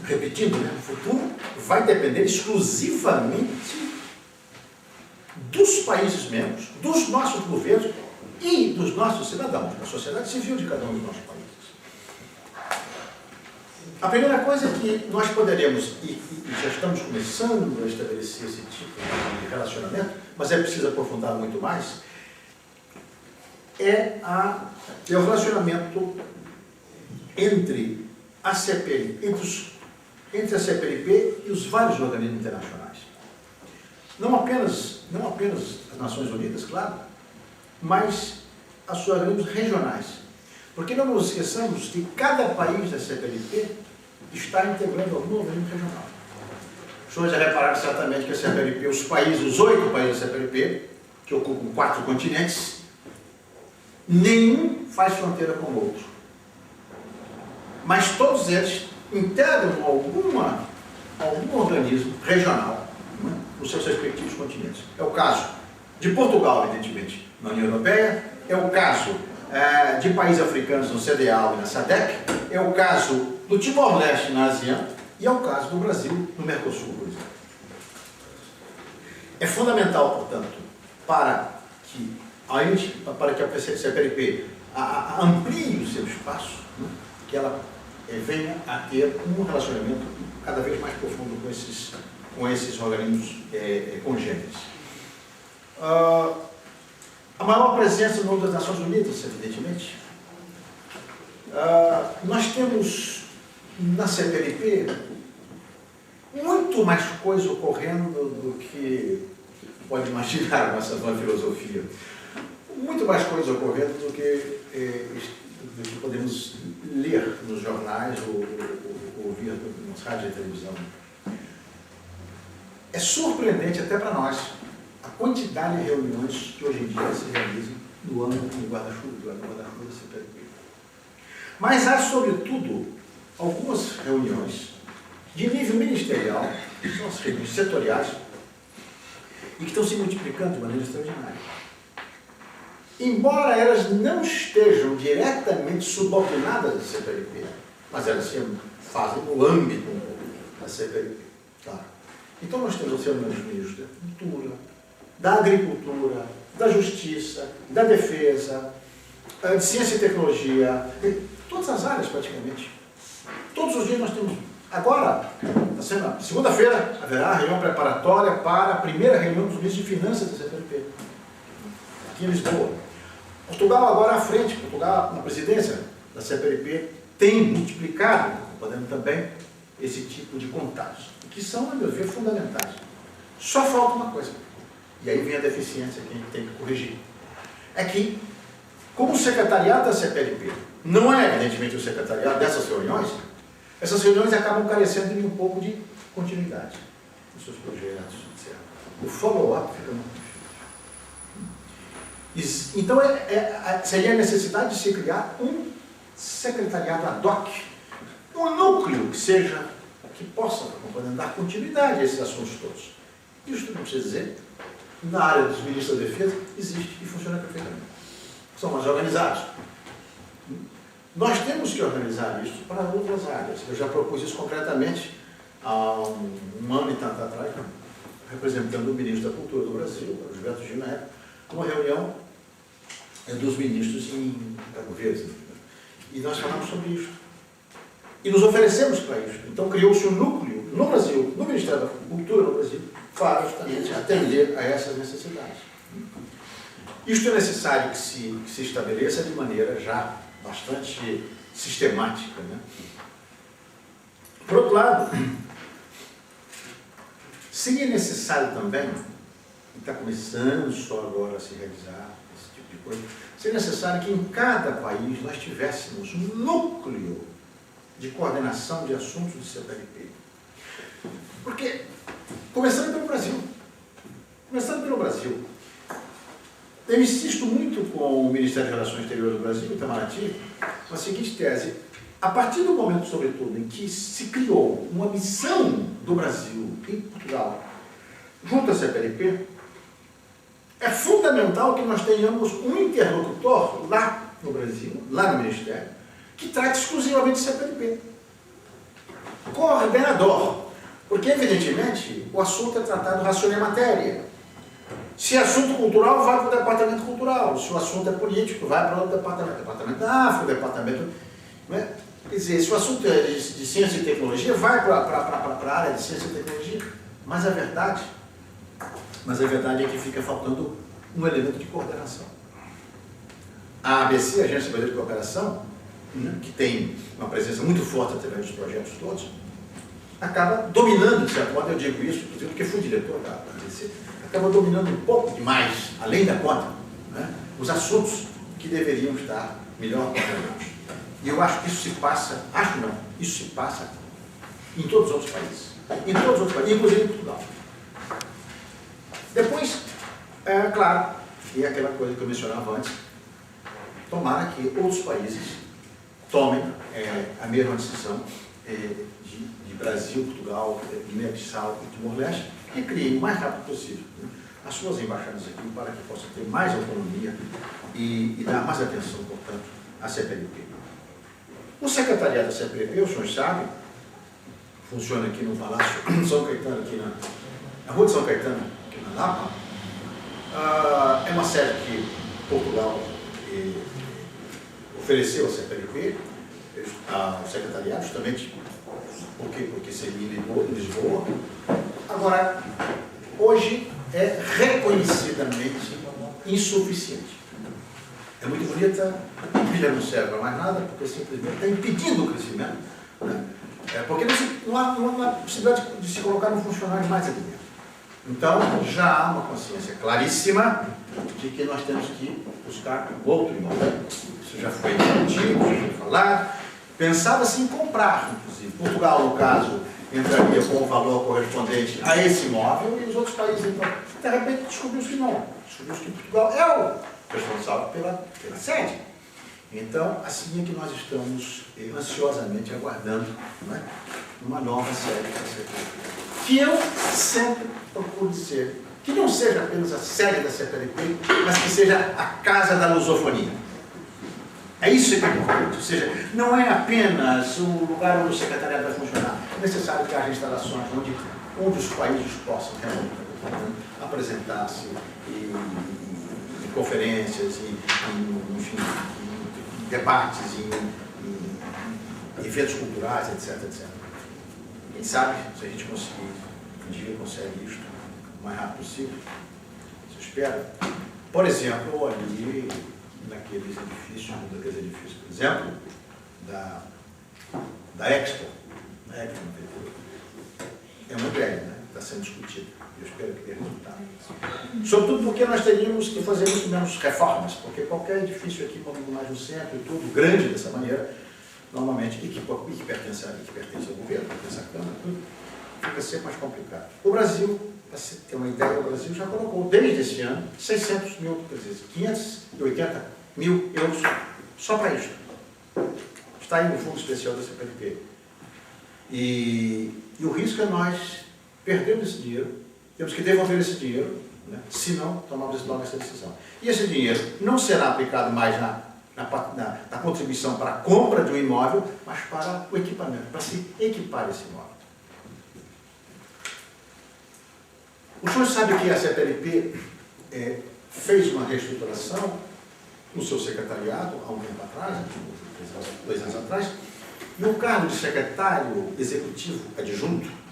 repetindo, né, o futuro vai depender exclusivamente dos países membros, dos nossos governos e dos nossos cidadãos, da sociedade civil de cada um dos nossos países. A primeira coisa que nós poderemos, e já estamos começando a estabelecer esse tipo de relacionamento, mas é preciso aprofundar muito mais, é o relacionamento entre a CPLP, entre a CPLP e os vários organismos internacionais. Não apenas as Nações Unidas, claro, mas os seus organismos regionais. Porque não nos esqueçamos que cada país da CPLP está integrando algum organismo regional. Os senhores já repararam certamente que a CPLP, os 8 países da CPLP, que ocupam 4 continentes, nenhum faz fronteira com o outro. Mas todos eles integram algum organismo regional, né, nos seus respectivos continentes. É o caso de Portugal, evidentemente, na União Europeia, é o caso de países africanos no CDAO e na SADC, é o caso do Timor-Leste na ASEAN e é o caso do Brasil no Mercosul, por exemplo. É fundamental, portanto, para que a CPLP amplie o seu espaço, né, que ela venha a ter um relacionamento cada vez mais profundo com esses organismos congêneres. A maior presença no das Nações Unidas, evidentemente. Nós temos na CPLP muito mais coisa ocorrendo do que pode imaginar a nossa filosofia. Muito mais coisa ocorrendo do que podemos ler nos jornais ou ouvir nas rádios e televisão. É surpreendente até para nós a quantidade de reuniões que hoje em dia se realizam no âmbito do guarda-chuva da CPLP. Mas há, sobretudo, algumas reuniões de nível ministerial, que são as reuniões setoriais, e que estão se multiplicando de maneira extraordinária. Embora elas não estejam diretamente subordinadas à CPLP, mas elas se fazem no âmbito da CPLP, claro. Então nós temos as reuniões dos ministros da Cultura, da Agricultura, da Justiça, da Defesa, de Ciência e Tecnologia, de todas as áreas praticamente. Todos os dias nós temos. Agora, segunda-feira, haverá a reunião preparatória para a primeira reunião dos ministros de Finanças da CPLP, aqui em Lisboa. Portugal agora à frente, Portugal na presidência da CPLP tem multiplicado, podendo também, esse tipo de contatos, que são, a meu ver, fundamentais. Só falta uma coisa, e aí vem a deficiência que a gente tem que corrigir. É que, como o secretariado da CPLP não é, evidentemente, o secretariado dessas reuniões, essas reuniões acabam carecendo de um pouco de continuidade nos seus projetos, etc. O follow-up fica muito difícil. Então, seria a necessidade de se criar um secretariado ad hoc, um núcleo que possa dar continuidade a esses assuntos todos. Isso não precisa dizer, na área dos ministros da Defesa, existe e funciona perfeitamente. São mais organizados. Nós temos que organizar isso para outras áreas. Eu já propus isso concretamente há um ano e tanto atrás, representando o ministro da Cultura do Brasil, Gilberto Gil, na época, uma reunião dos ministros em Cabo Verde. E nós falamos sobre isso. E nos oferecemos para isso. Então criou-se um núcleo no Brasil, no Ministério da Cultura no Brasil, para justamente atender a essas necessidades. Isto é necessário que se estabeleça de maneira já bastante sistemática, né? Por outro lado, seria necessário também, e está começando só agora a se realizar esse tipo de coisa, seria necessário que em cada país nós tivéssemos um núcleo de coordenação de assuntos de CPLP. Porque, começando pelo Brasil, eu insisto muito com o Ministério de Relações Exteriores do Brasil, Itamaraty, com a seguinte tese: a partir do momento, sobretudo, em que se criou uma missão do Brasil em Portugal, junto à CPLP, é fundamental que nós tenhamos um interlocutor lá no Brasil, lá no Ministério, que trate exclusivamente de CPLP. coordenador, porque, evidentemente, o assunto é tratado racione matéria. Se é assunto cultural, vai para o departamento cultural. Se o assunto é político, vai para o departamento da África, o departamento... Né? Quer dizer, se o assunto é de ciência e tecnologia, vai para a área de ciência e tecnologia. Mas a verdade é que fica faltando um elemento de coordenação. A ABC, a Agência Brasileira de Cooperação, né, que tem uma presença muito forte através dos projetos todos, acaba dominando, de certo modo, eu digo isso, inclusive porque fui diretor da ABC, acaba dominando um pouco demais, além da conta, né, os assuntos que deveriam estar melhor coordenados. E eu acho que isso se passa, isso se passa em todos os outros países. Em todos os outros países, inclusive em Portugal. Depois, claro, e é aquela coisa que eu mencionava antes, tomara que outros países tomem a mesma decisão de Brasil, Portugal, Guiné-Bissau e Timor-Leste e criem o mais rápido possível, né, as suas embaixadas aqui para que possam ter mais autonomia e dar mais atenção, portanto, à CPLP. O secretariado da CPLP, os senhores sabem, funciona aqui no Palácio São Caetano, aqui na Rua de São Caetano, aqui na Lapa. É uma sede que Portugal ofereceu à CPLP, ao secretariado, justamente porque seria em Lisboa. Agora, hoje é reconhecidamente insuficiente. É muito bonita, a pilha não serve para mais nada, porque simplesmente está impedindo o crescimento, né? Porque não há possibilidade de se colocar um funcionário mais ali dentro. Então, já há uma consciência claríssima de que nós temos que buscar um outro imóvel. Isso já foi discutido, já foi falado. Pensava-se em comprar, inclusive. Portugal, no caso, entraria com o valor correspondente a esse imóvel e os outros países, então, de repente, descobriu-se que não. Descobriu-se que Portugal é o responsável pela sede. Então, assim é que nós estamos ansiosamente aguardando, né, uma nova sede para ser feita. Que eu sempre procuro dizer que não seja apenas a sede da CPLP, mas que seja a casa da lusofonia. É isso que é importante. Ou seja, não é apenas o lugar onde o secretariado vai funcionar. É necessário que haja instalações onde os países possam realmente apresentar-se em conferências, enfim, em debates, em eventos culturais, etc, etc. Quem sabe, se a gente conseguir, um dia consegue isto o mais rápido possível, se espera. Por exemplo, ali naqueles edifícios, por exemplo, da Expo, é uma ideia, né? Está sendo discutida. Eu espero que dê resultado. Sobretudo porque nós teríamos que fazer muito menos reformas, porque qualquer edifício aqui, como mais no centro e tudo, grande dessa maneira, normalmente, e que pertence ao governo, pertence à Câmara, tudo, fica sempre mais complicado. O Brasil, para você ter uma ideia, o Brasil já colocou, desde esse ano, 600 mil, quer dizer, 580 mil euros só para isso. Está aí no Fundo Especial da CPLP. E o risco é nós perdermos esse dinheiro, temos que devolver esse dinheiro, né, se não tomarmos essa decisão. E esse dinheiro não será aplicado mais na contribuição para a compra de um imóvel, mas para o equipamento, para se equipar esse imóvel. O senhor sabe que a CPLP fez uma reestruturação no seu secretariado há um tempo atrás, 2 anos atrás, e o cargo de secretário executivo adjunto